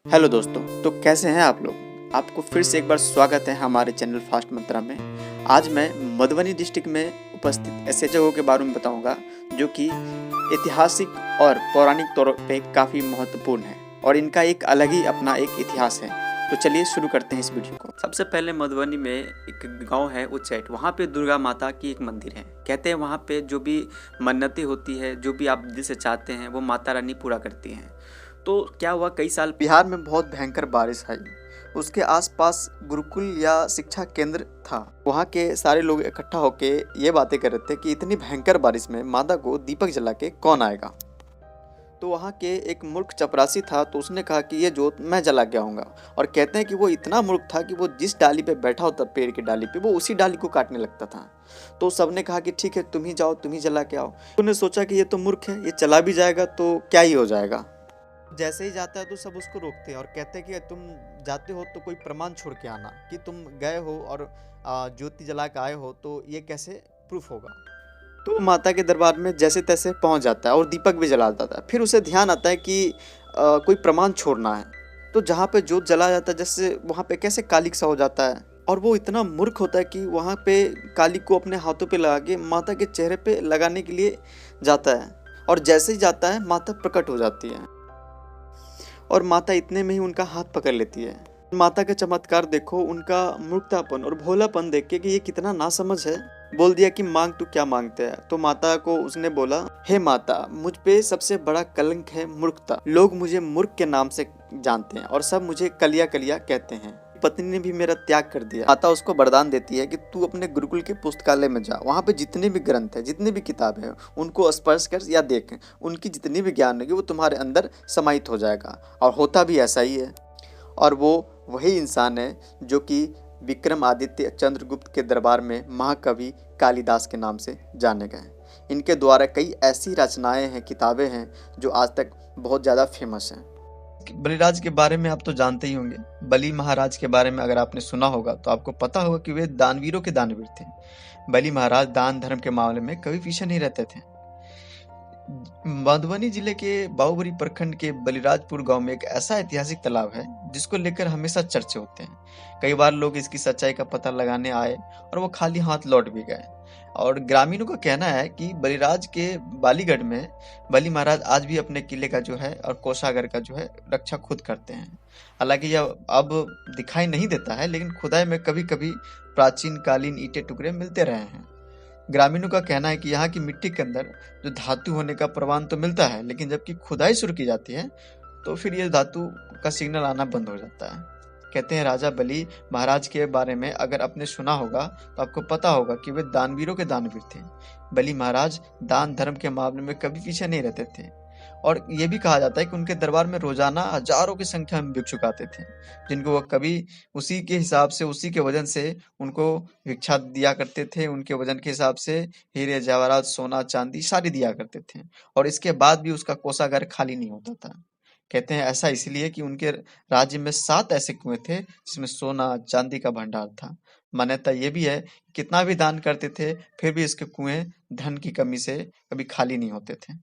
Hello दोस्तों, तो कैसे हैं आप लोग। आपको फिर से एक बार स्वागत है हमारे चैनल फास्ट मंत्रा में। आज मैं मधुबनी डिस्ट्रिक्ट में उपस्थित ऐसे जगहों के बारे में बताऊंगा जो कि ऐतिहासिक और पौराणिक तौर पे काफ़ी महत्वपूर्ण है और इनका एक अलग ही अपना एक इतिहास है। तो चलिए शुरू करते हैं इस वीडियो को। सबसे पहले मधुबनी में एक गांव है उच्चैठ, वहाँ पे दुर्गा माता की एक मंदिर है। कहते हैं वहाँ पे जो भी मन्नतें होती है, जो भी आप दिल से चाहते हैं, वो माता रानी पूरा करती हैं। तो क्या हुआ, कई साल बिहार में बहुत भयंकर बारिश आई। उसके आसपास गुरुकुल या शिक्षा केंद्र था। वहाँ के सारे लोग इकट्ठा होके ये बातें कर रहे थे कि इतनी भयंकर बारिश में माता को दीपक जला के कौन आएगा। तो वहाँ के एक मूर्ख चपरासी था, तो उसने कहा कि ये जोत मैं जला के आऊँगा। और कहते हैं कि वो इतना मूर्ख था कि वो जिस डाली पे बैठा होता, पेड़ की डाली पे, वो उसी डाली को काटने लगता था। तो सबने कहा कि ठीक है, तुम ही जाओ, तुम ही जला के आओ। उन्होंने सोचा कि ये तो मूर्ख है, ये चला भी जाएगा तो क्या ही हो जाएगा। जैसे ही जाता है तो सब उसको रोकते हैं और कहते हैं कि तुम जाते हो तो कोई प्रमाण छोड़ के आना कि तुम गए हो और ज्योति जला के आए हो, तो ये कैसे प्रूफ होगा। तो माता के दरबार में जैसे तैसे पहुंच जाता है और दीपक भी जला देता है। फिर उसे ध्यान आता है कि कोई प्रमाण छोड़ना है। तो जहाँ पे जोत जला जाता है, जैसे वहाँ पे कैसे कालिक सा हो जाता है। और वो इतना मूर्ख होता है कि वहाँ पे कालिक को अपने हाथों पे लगा के माता के चेहरे पे लगाने के लिए जाता है। और जैसे ही जाता है माता प्रकट हो जाती है और माता इतने में ही उनका हाथ पकड़ लेती है। माता का चमत्कार देखो, उनका मूर्खतापन और भोलापन देख के कि ये कितना नासमझ है। बोल दिया कि मांग तू क्या मांगते हैं। तो माता को उसने बोला, हे माता, मुझ पे सबसे बड़ा कलंक है मूर्खता। लोग मुझे मूर्ख के नाम से जानते हैं और सब मुझे कलिया कलिया कहते हैं। पत्नी ने भी मेरा त्याग कर दिया। माता उसको वरदान देती है कि तू अपने गुरुकुल के पुस्तकालय में जा, वहाँ पे जितने भी ग्रंथ है, जितनी भी किताबें हैं, उनको स्पर्श कर या देख, उनकी जितनी भी ज्ञान होगी वो तुम्हारे अंदर समाहित हो जाएगा। और होता भी ऐसा ही है। और वो वही इंसान है जो कि विक्रमादित्य चंद्रगुप्त के दरबार में महाकवि कालिदास के नाम से जाने गए। इनके द्वारा कई ऐसी रचनाएं हैं, किताबें हैं जो आज तक बहुत ज़्यादा फेमस हैं। बलिराज के बारे में आप तो जानते ही होंगे। बलि महाराज के बारे में अगर आपने सुना होगा तो आपको पता होगा कि वे दानवीरों के दानवीर थे। बलि महाराज दान धर्म के मामले में कभी पीछे नहीं रहते थे। मधुबनी जिले के बाबूबरी प्रखंड के बलिराजपुर गांव में एक ऐसा ऐतिहासिक तालाब है जिसको लेकर हमेशा चर्चे होते हैं। कई बार लोग इसकी सच्चाई का पता लगाने आए और वो खाली हाथ लौट भी गए। और ग्रामीणों का कहना है कि बलिराज के बालीगढ़ में बलि महाराज आज भी अपने किले का जो है और कोषागार का जो है रक्षा खुद करते हैं। हालांकि यह अब दिखाई नहीं देता है, लेकिन खुदाई में कभी कभी प्राचीन कालीन ईंटें टुकड़े मिलते रहे हैं। ग्रामीणों का कहना है कि यहाँ की मिट्टी के अंदर जो धातु होने का प्रमाण तो मिलता है, लेकिन जबकि खुदाई शुरू की जाती है तो फिर ये धातु का सिग्नल आना बंद हो जाता है। कहते हैं राजा बलि महाराज के बारे में अगर आपने सुना होगा तो आपको पता होगा कि वे दानवीरों के दानवीर थे। बलि महाराज दान धर्म के मामले में कभी पीछे नहीं रहते थे। और ये भी कहा जाता है कि उनके दरबार में रोजाना हजारों की संख्या में भिक्षुक आते थे, जिनको वह कभी उसी के हिसाब से, उसी के वजन से उनको भिक्षा दिया करते थे। उनके वजन के हिसाब से हीरे जवाहरात, सोना चांदी सारी दिया करते थे। और इसके बाद भी उसका कोषागार खाली नहीं होता था। कहते हैं ऐसा इसलिए कि उनके राज्य में 7 ऐसे कुएं थे जिसमें सोना चांदी का भंडार था। मान्यता ये भी है कि कितना भी दान करते थे फिर भी इसके कुएं धन की कमी से कभी खाली नहीं होते थे।